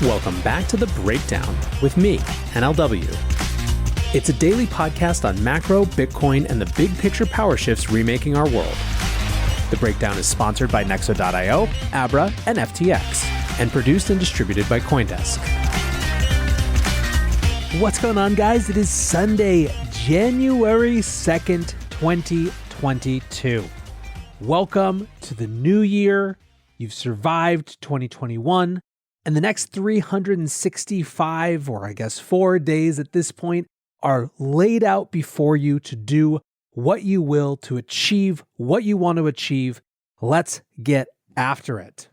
Welcome back to The Breakdown with me, NLW. It's a daily podcast on macro, Bitcoin, and the big picture power shifts remaking our world. The Breakdown is sponsored by Nexo.io, Abra, and FTX, and produced and distributed by CoinDesk. What's going on, guys? It is Sunday, January 2nd, 2022. Welcome to the new year. You've survived 2021. And the next 365, or I guess 4 days at this point, are laid out before you to do what you will to achieve what you want to achieve. Let's get after it.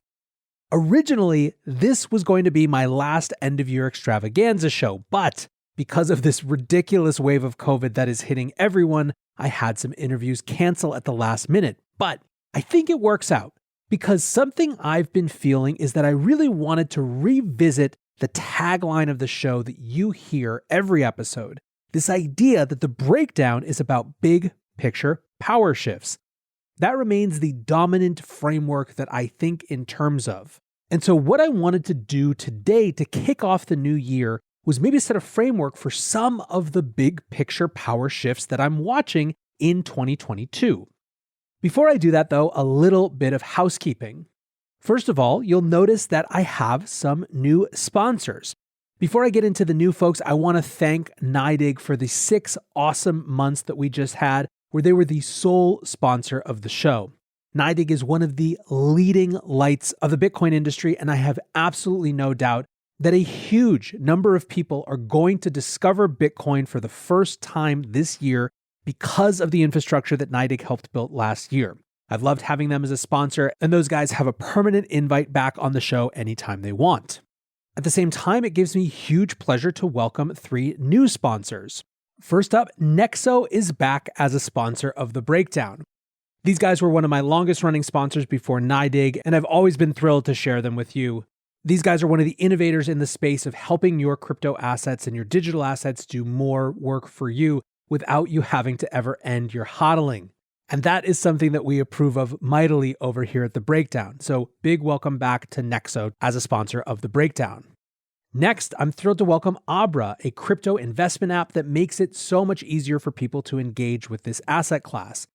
Originally, this was going to be my last end-of-year extravaganza show, but because of this ridiculous wave of COVID that is hitting everyone, I had some interviews cancel at the last minute. But I think it works out. Because something I've been feeling is that I really wanted to revisit the tagline of the show that you hear every episode. This idea that the breakdown is about big picture power shifts. That remains the dominant framework that I think in terms of. And so what I wanted to do today to kick off the new year was maybe set a framework for some of the big picture power shifts that I'm watching in 2022. Before I do that, though, a little bit of housekeeping. First of all, you'll notice that I have some new sponsors. Before I get into the new folks, I want to thank NYDIG for the 6 awesome months that we just had, where they were the sole sponsor of the show. NYDIG is one of the leading lights of the Bitcoin industry, and I have absolutely no doubt that a huge number of people are going to discover Bitcoin for the first time this year because of the infrastructure that NYDIG helped build last year. I've loved having them as a sponsor, and those guys have a permanent invite back on the show anytime they want. At the same time, it gives me huge pleasure to welcome 3 new sponsors. First up, Nexo is back as a sponsor of The Breakdown. These guys were one of my longest running sponsors before NYDIG, and I've always been thrilled to share them with you. These guys are one of the innovators in the space of helping your crypto assets and your digital assets do more work for you without you having to ever end your hodling. And that is something that we approve of mightily over here at The Breakdown. So big welcome back to Nexo as a sponsor of The Breakdown. Next, I'm thrilled to welcome Abra, a crypto investment app that makes it so much easier for people to engage with this asset class.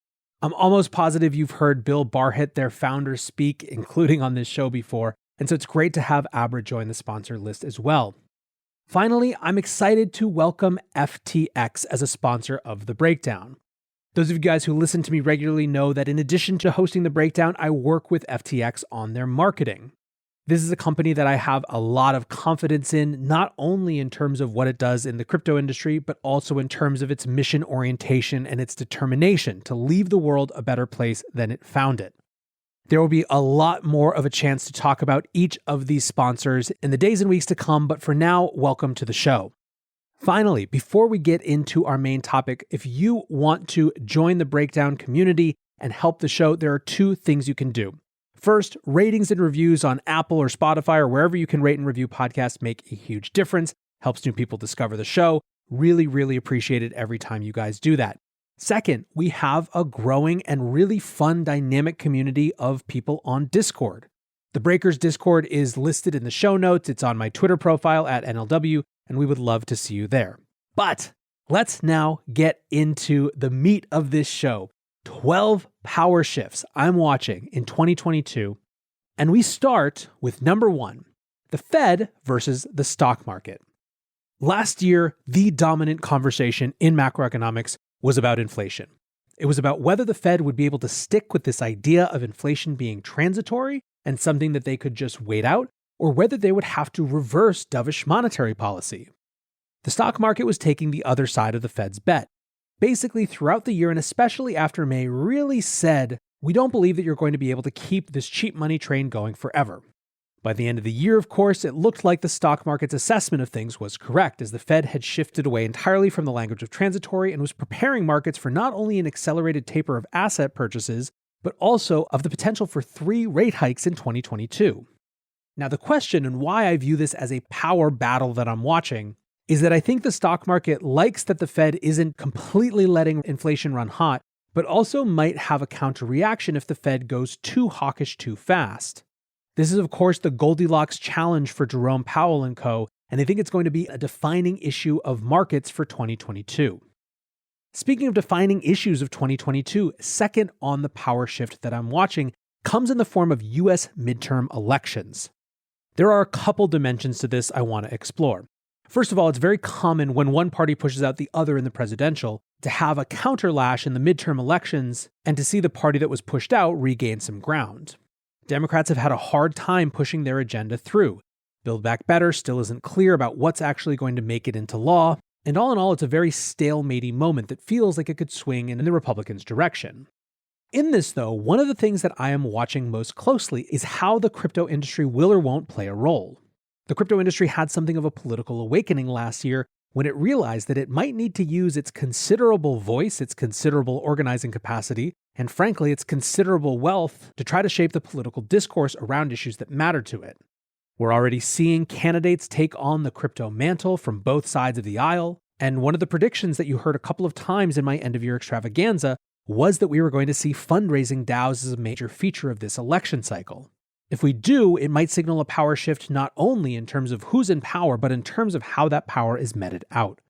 I'm almost positive you've heard Bill Barhett, their founder, speak, including on this show before. And so it's great to have Abra join the sponsor list as well. Finally, I'm excited to welcome FTX as a sponsor of The Breakdown. Those of you guys who listen to me regularly know that in addition to hosting The Breakdown, I work with FTX on their marketing. This is a company that I have a lot of confidence in, not only in terms of what it does in the crypto industry, but also in terms of its mission orientation and its determination to leave the world a better place than it found it. There will be a lot more of a chance to talk about each of these sponsors in the days and weeks to come, but for now, welcome to the show. Finally, before we get into our main topic, if you want to join the Breakdown community and help the show, there are 2 things you can do. First, ratings and reviews on Apple or Spotify or wherever you can rate and review podcasts make a huge difference, helps new people discover the show. Really, really appreciate it every time you guys do that. Second, we have a growing and really fun dynamic community of people on Discord. The Breakers Discord is listed in the show notes. It's on my Twitter profile at NLW, and we would love to see you there. But let's now get into the meat of this show. 12 power shifts I'm watching in 2022. And we start with number 1, the Fed versus the stock market. Last year, the dominant conversation in macroeconomics was about inflation. It was about whether the Fed would be able to stick with this idea of inflation being transitory and something that they could just wait out, or whether they would have to reverse dovish monetary policy. The stock market was taking the other side of the Fed's bet. Basically, throughout the year, and especially after May, really said, we don't believe that you're going to be able to keep this cheap money train going forever. By the end of the year, of course, it looked like the stock market's assessment of things was correct, as the Fed had shifted away entirely from the language of transitory and was preparing markets for not only an accelerated taper of asset purchases, but also of the potential for 3 rate hikes in 2022. Now, the question and why I view this as a power battle that I'm watching is that I think the stock market likes that the Fed isn't completely letting inflation run hot, but also might have a counter reaction if the Fed goes too hawkish too fast. This is, of course, the Goldilocks challenge for Jerome Powell and co., and they think it's going to be a defining issue of markets for 2022. Speaking of defining issues of 2022, second on the power shift that I'm watching comes in the form of US midterm elections. There are a couple dimensions to this I want to explore. First of all, it's very common when one party pushes out the other in the presidential to have a counterlash in the midterm elections and to see the party that was pushed out regain some ground. Democrats have had a hard time pushing their agenda through. Build Back Better still isn't clear about what's actually going to make it into law, and all in all, it's a very stalematey moment that feels like it could swing in the Republicans' direction. In this, though, one of the things that I am watching most closely is how the crypto industry will or won't play a role. The crypto industry had something of a political awakening last year when it realized that it might need to use its considerable voice, its considerable organizing capacity, and frankly, its considerable wealth to try to shape the political discourse around issues that matter to it. We're already seeing candidates take on the crypto mantle from both sides of the aisle, and one of the predictions that you heard a couple of times in my end-of-year extravaganza was that we were going to see fundraising DAOs as a major feature of this election cycle. If we do, it might signal a power shift not only in terms of who's in power, but in terms of how that power is meted out.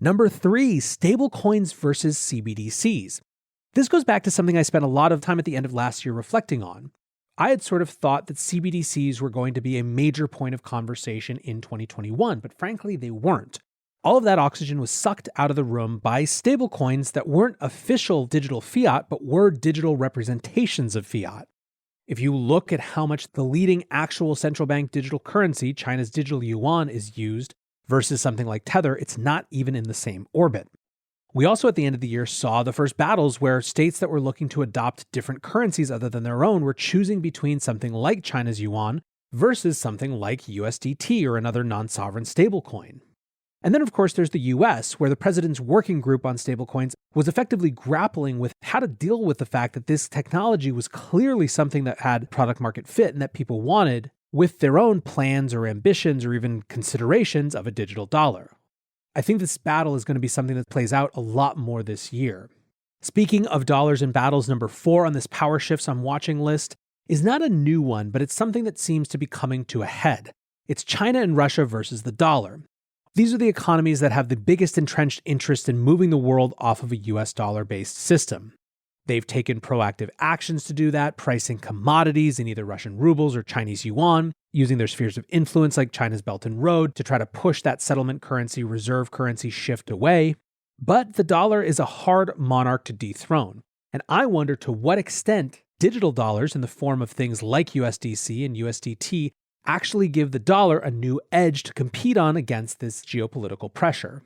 Number 3, stablecoins versus CBDCs. This goes back to something I spent a lot of time at the end of last year reflecting on. I had sort of thought that CBDCs were going to be a major point of conversation in 2021, but frankly, they weren't. All of that oxygen was sucked out of the room by stablecoins that weren't official digital fiat, but were digital representations of fiat. If you look at how much the leading actual central bank digital currency, China's digital yuan, is used versus something like Tether, it's not even in the same orbit. We also at the end of the year saw the first battles where states that were looking to adopt different currencies other than their own were choosing between something like China's yuan versus something like USDT or another non-sovereign stablecoin. And then, of course, there's the US, where the president's working group on stablecoins was effectively grappling with how to deal with the fact that this technology was clearly something that had product market fit and that people wanted, with their own plans or ambitions or even considerations of a digital dollar. I think this battle is going to be something that plays out a lot more this year. Speaking of dollars and battles, number 4 on this Power Shifts I'm watching list is not a new one, but it's something that seems to be coming to a head. It's China and Russia versus the dollar. These are the economies that have the biggest entrenched interest in moving the world off of a US dollar-based system. They've taken proactive actions to do that, pricing commodities in either Russian rubles or Chinese yuan, using their spheres of influence like China's Belt and Road to try to push that settlement currency, reserve currency shift away. But the dollar is a hard monarch to dethrone. And I wonder to what extent digital dollars in the form of things like USDC and USDT actually give the dollar a new edge to compete on against this geopolitical pressure.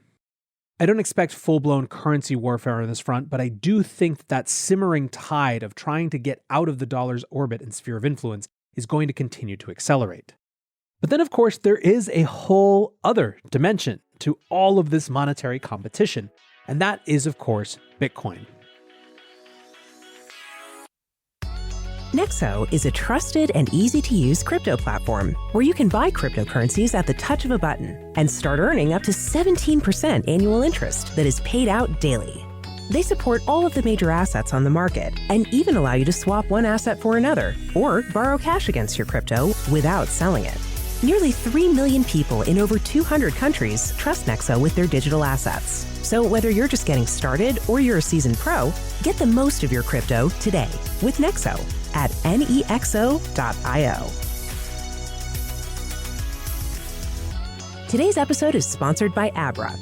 I don't expect full-blown currency warfare on this front, but I do think that simmering tide of trying to get out of the dollar's orbit and sphere of influence is going to continue to accelerate. But then, of course, there is a whole other dimension to all of this monetary competition, and that is, of course, Bitcoin. Nexo is a trusted and easy-to-use crypto platform where you can buy cryptocurrencies at the touch of a button and start earning up to 17% annual interest that is paid out daily. They support all of the major assets on the market and even allow you to swap one asset for another or borrow cash against your crypto without selling it. Nearly 3 million people in over 200 countries trust Nexo with their digital assets. So whether you're just getting started or you're a seasoned pro, get the most of your crypto today with Nexo at nexo.io. Today's episode is sponsored by Abra.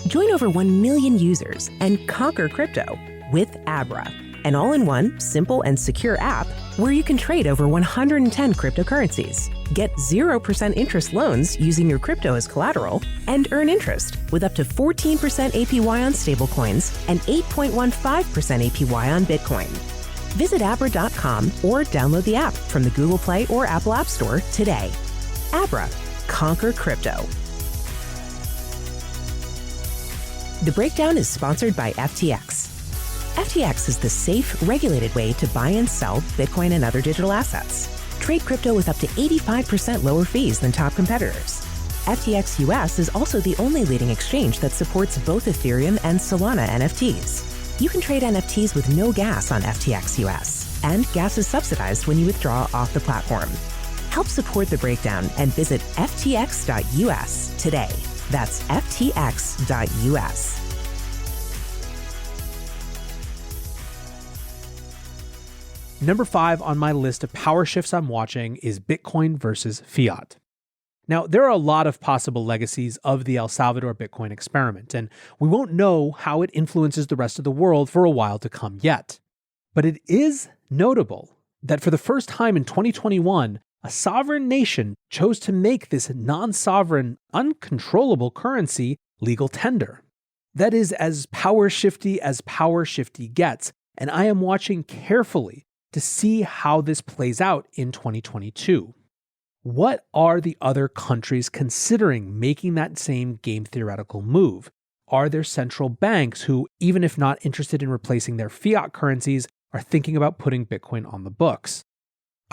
Join over 1 million users and conquer crypto with Abra, an all-in-one, simple, and secure app where you can trade over 110 cryptocurrencies, get 0% interest loans using your crypto as collateral, and earn interest with up to 14% APY on stablecoins and 8.15% APY on Bitcoin. Visit Abra.com or download the app from the Google Play or Apple App Store today. Abra, conquer crypto. The Breakdown is sponsored by FTX. FTX is the safe, regulated way to buy and sell Bitcoin and other digital assets. Trade crypto with up to 85% lower fees than top competitors. FTX US is also the only leading exchange that supports both Ethereum and Solana NFTs. You can trade NFTs with no gas on FTX US, and gas is subsidized when you withdraw off the platform. Help support The Breakdown and visit ftx.us today. That's ftx.us. Number 5 on my list of power shifts I'm watching is Bitcoin versus fiat. Now, there are a lot of possible legacies of the El Salvador Bitcoin experiment, and we won't know how it influences the rest of the world for a while to come yet. But it is notable that for the first time in 2021, a sovereign nation chose to make this non-sovereign, uncontrollable currency legal tender. That is as power shifty gets, and I am watching carefully to see how this plays out in 2022. What are the other countries considering making that same game theoretical move? Are there central banks who, even if not interested in replacing their fiat currencies, are thinking about putting Bitcoin on the books?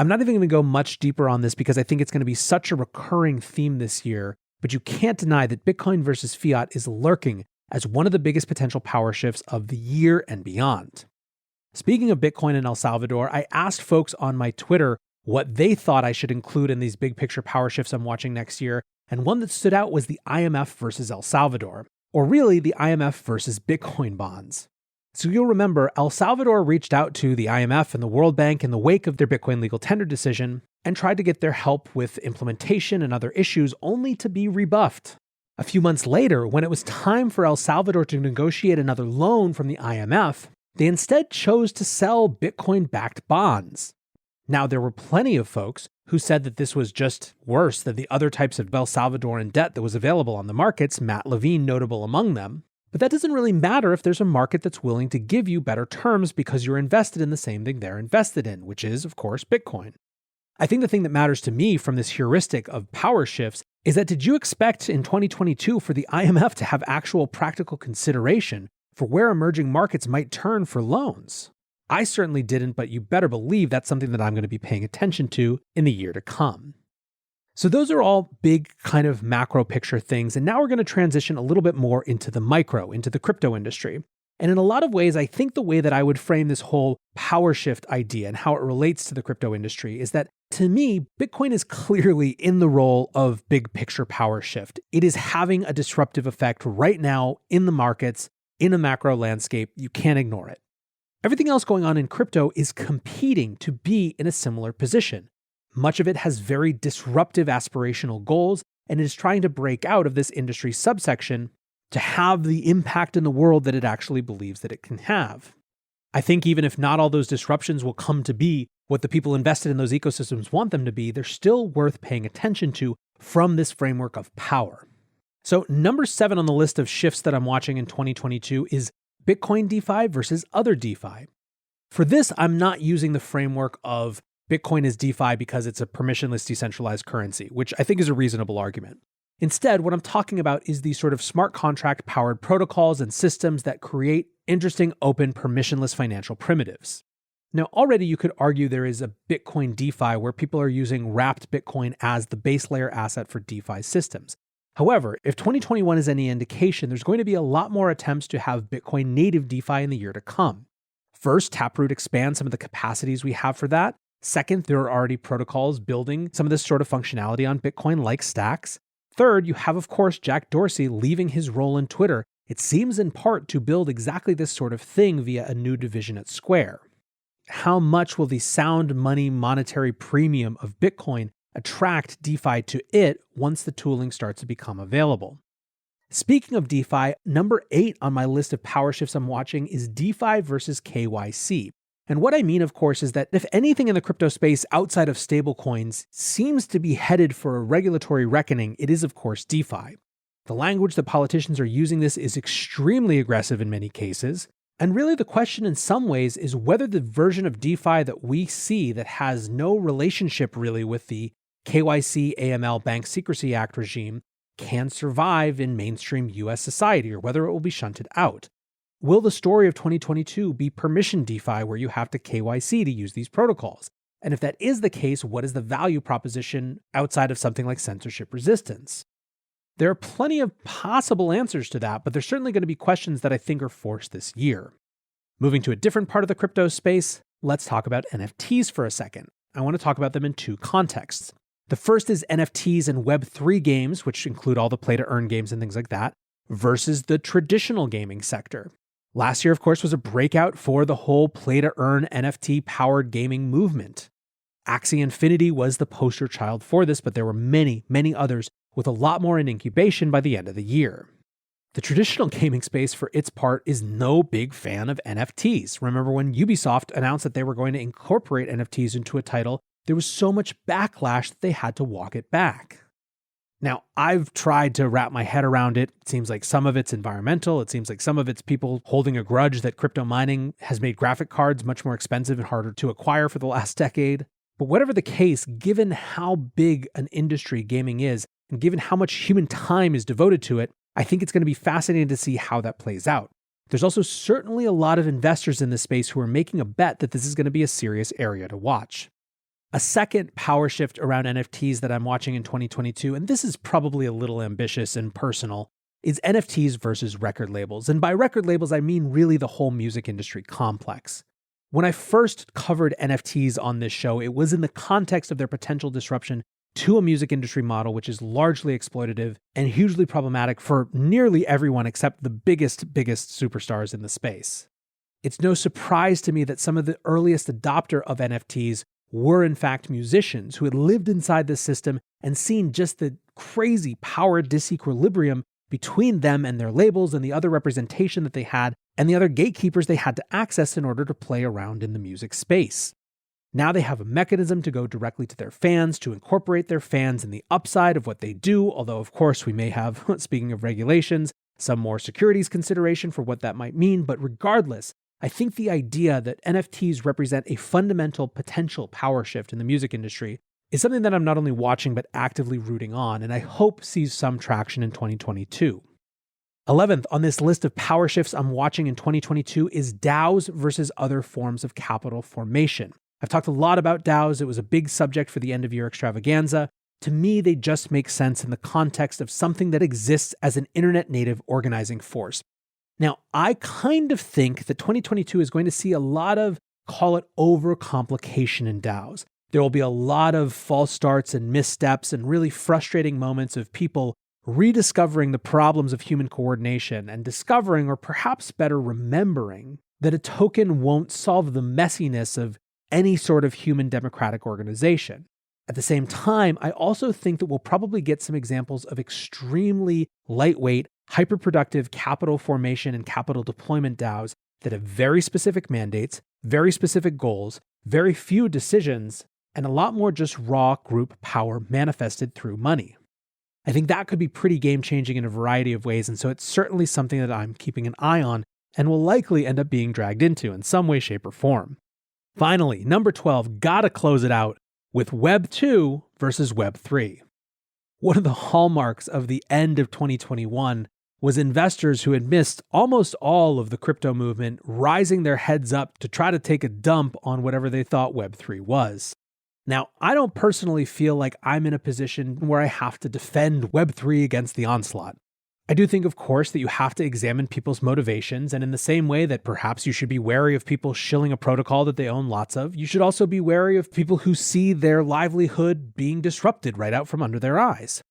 I'm not even going to go much deeper on this because I think it's going to be such a recurring theme this year, but you can't deny that Bitcoin versus fiat is lurking as one of the biggest potential power shifts of the year and beyond. Speaking of Bitcoin in El Salvador, I asked folks on my Twitter what they thought I should include in these big picture power shifts I'm watching next year, and one that stood out was the IMF versus El Salvador, or really the IMF versus Bitcoin bonds. So you'll remember El Salvador reached out to the IMF and the World Bank in the wake of their Bitcoin legal tender decision and tried to get their help with implementation and other issues only to be rebuffed. A few months later, when it was time for El Salvador to negotiate another loan from the IMF, they instead chose to sell Bitcoin-backed bonds. Now, there were plenty of folks who said that this was just worse than the other types of El Salvadoran debt that was available on the markets, Matt Levine notable among them. But that doesn't really matter if there's a market that's willing to give you better terms because you're invested in the same thing they're invested in, which is, of course, Bitcoin. I think the thing that matters to me from this heuristic of power shifts is that did you expect in 2022 for the IMF to have actual practical consideration for where emerging markets might turn for loans? I certainly didn't, but you better believe that's something that I'm going to be paying attention to in the year to come. So those are all big kind of macro picture things, and now we're going to transition a little bit more into the micro, into the crypto industry. And in a lot of ways, I think the way that I would frame this whole power shift idea and how it relates to the crypto industry is that, to me, Bitcoin is clearly in the role of big picture power shift. It is having a disruptive effect right now in the markets, in a macro landscape. You can't ignore it. Everything else going on in crypto is competing to be in a similar position. Much of it has very disruptive aspirational goals and is trying to break out of this industry subsection to have the impact in the world that it actually believes that it can have. I think even if not all those disruptions will come to be what the people invested in those ecosystems want them to be, they're still worth paying attention to from this framework of power. So number 7 on the list of shifts that I'm watching in 2022 is Bitcoin DeFi versus other DeFi. For this, I'm not using the framework of Bitcoin is DeFi because it's a permissionless decentralized currency, which I think is a reasonable argument. Instead, what I'm talking about is these sort of smart contract powered protocols and systems that create interesting, open, permissionless financial primitives. Now, already you could argue there is a Bitcoin DeFi where people are using wrapped Bitcoin as the base layer asset for DeFi systems. However, if 2021 is any indication, there's going to be a lot more attempts to have Bitcoin native DeFi in the year to come. First, Taproot expands some of the capacities we have for that. Second, there are already protocols building some of this sort of functionality on Bitcoin like Stacks. Third, you have, of course, Jack Dorsey leaving his role in Twitter. It seems in part to build exactly this sort of thing via a new division at Square. How much will the sound money monetary premium of Bitcoin attract DeFi to it once the tooling starts to become available? Speaking of DeFi, number 8 on my list of power shifts I'm watching is DeFi versus KYC. And what I mean, of course, is that if anything in the crypto space outside of stablecoins seems to be headed for a regulatory reckoning, it is, of course, DeFi. The language that politicians are using this is extremely aggressive in many cases. And really the question in some ways is whether the version of DeFi that we see that has no relationship really with the KYC AML Bank Secrecy Act regime can survive in mainstream US society, or whether it will be shunted out. Will the story of 2022 be permission DeFi where you have to KYC to use these protocols? And if that is the case, what is the value proposition outside of something like censorship resistance? There are plenty of possible answers to that, but there's certainly going to be questions that I think are forced this year. Moving to a different part of the crypto space, let's talk about NFTs for a second. I want to talk about them in 2 contexts. The first is NFTs and Web3 games, which include all the play-to-earn games and things like that, versus the traditional gaming sector. Last year, of course, was a breakout for the whole play-to-earn NFT-powered gaming movement. Axie Infinity was the poster child for this, but there were many, many others with a lot more in incubation by the end of the year. The traditional gaming space, for its part, is no big fan of NFTs. Remember when Ubisoft announced that they were going to incorporate NFTs into a title, there was so much backlash that they had to walk it back. Now, I've tried to wrap my head around it. It seems like some of it's environmental. It seems like some of it's people holding a grudge that crypto mining has made graphic cards much more expensive and harder to acquire for the last decade. But whatever the case, given how big an industry gaming is, and given how much human time is devoted to it, I think it's going to be fascinating to see how that plays out. There's also certainly a lot of investors in this space who are making a bet that this is going to be a serious area to watch. A second power shift around NFTs that I'm watching in 2022, and this is probably a little ambitious and personal, is NFTs versus record labels. And by record labels, I mean really the whole music industry complex. When I first covered NFTs on this show, it was in the context of their potential disruption to a music industry model which is largely exploitative and hugely problematic for nearly everyone except the biggest superstars in the space. It's no surprise to me that some of the earliest adopter of NFTs were in fact musicians who had lived inside this system and seen just the crazy power disequilibrium between them and their labels and the other representation that they had and the other gatekeepers they had to access in order to play around in the music space. Now they have a mechanism to go directly to their fans, to incorporate their fans in the upside of what they do, although of course we may have, speaking of regulations, some more securities consideration for what that might mean, but regardless, I think the idea that NFTs represent a fundamental potential power shift in the music industry is something that I'm not only watching but actively rooting on, and I hope sees some traction in 2022. 11th on this list of power shifts I'm watching in 2022 is DAOs versus other forms of capital formation. I've talked a lot about DAOs. It was a big subject for the end of year extravaganza. To me, they just make sense in the context of something that exists as an internet native organizing force. Now, I kind of think that 2022 is going to see a lot of, call it overcomplication in DAOs. There will be a lot of false starts and missteps and really frustrating moments of people rediscovering the problems of human coordination and discovering, or perhaps better remembering, that a token won't solve the messiness of any sort of human democratic organization. At the same time, I also think that we'll probably get some examples of extremely lightweight, hyperproductive capital formation and capital deployment DAOs that have very specific mandates, very specific goals, very few decisions, and a lot more just raw group power manifested through money. I think that could be pretty game-changing in a variety of ways, and so it's certainly something that I'm keeping an eye on and will likely end up being dragged into in some way, shape, or form. Finally, number 12, gotta close it out with Web 2 versus Web 3. One of the hallmarks of the end of 2021 was investors who had missed almost all of the crypto movement rising their heads up to try to take a dump on whatever they thought Web 3 was. Now, I don't personally feel like I'm in a position where I have to defend Web 3 against the onslaught. I do think, of course, that you have to examine people's motivations, and in the same way that perhaps you should be wary of people shilling a protocol that they own lots of, you should also be wary of people who see their livelihood being disrupted right out from under their eyes.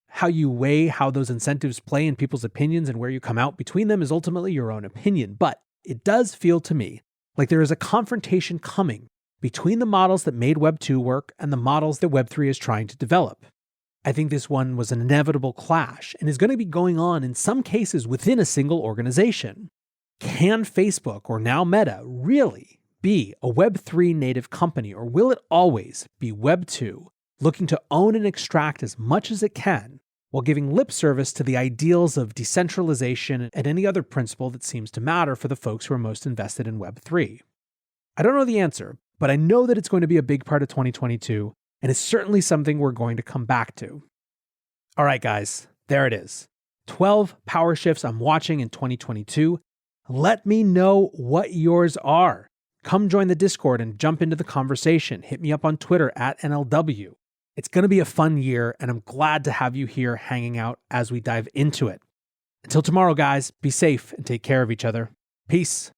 How you weigh how those incentives play in people's opinions and where you come out between them is ultimately your own opinion, but it does feel to me like there is a confrontation coming between the models that made Web 2 work and the models that Web 3 is trying to develop. I think this one was an inevitable clash and is going to be going on in some cases within a single organization. Can Facebook, or now Meta, really be a Web 3 native company, or will it always be Web 2, looking to own and extract as much as it can, while giving lip service to the ideals of decentralization and any other principle that seems to matter for the folks who are most invested in Web 3? I don't know the answer, but I know that it's going to be a big part of 2022, and it's certainly something we're going to come back to. All right, guys, there it is. 12 power shifts I'm watching in 2022. Let me know what yours are. Come join the Discord and jump into the conversation. Hit me up on Twitter @NLW. It's going to be a fun year, and I'm glad to have you here hanging out as we dive into it. Until tomorrow, guys, be safe and take care of each other. Peace.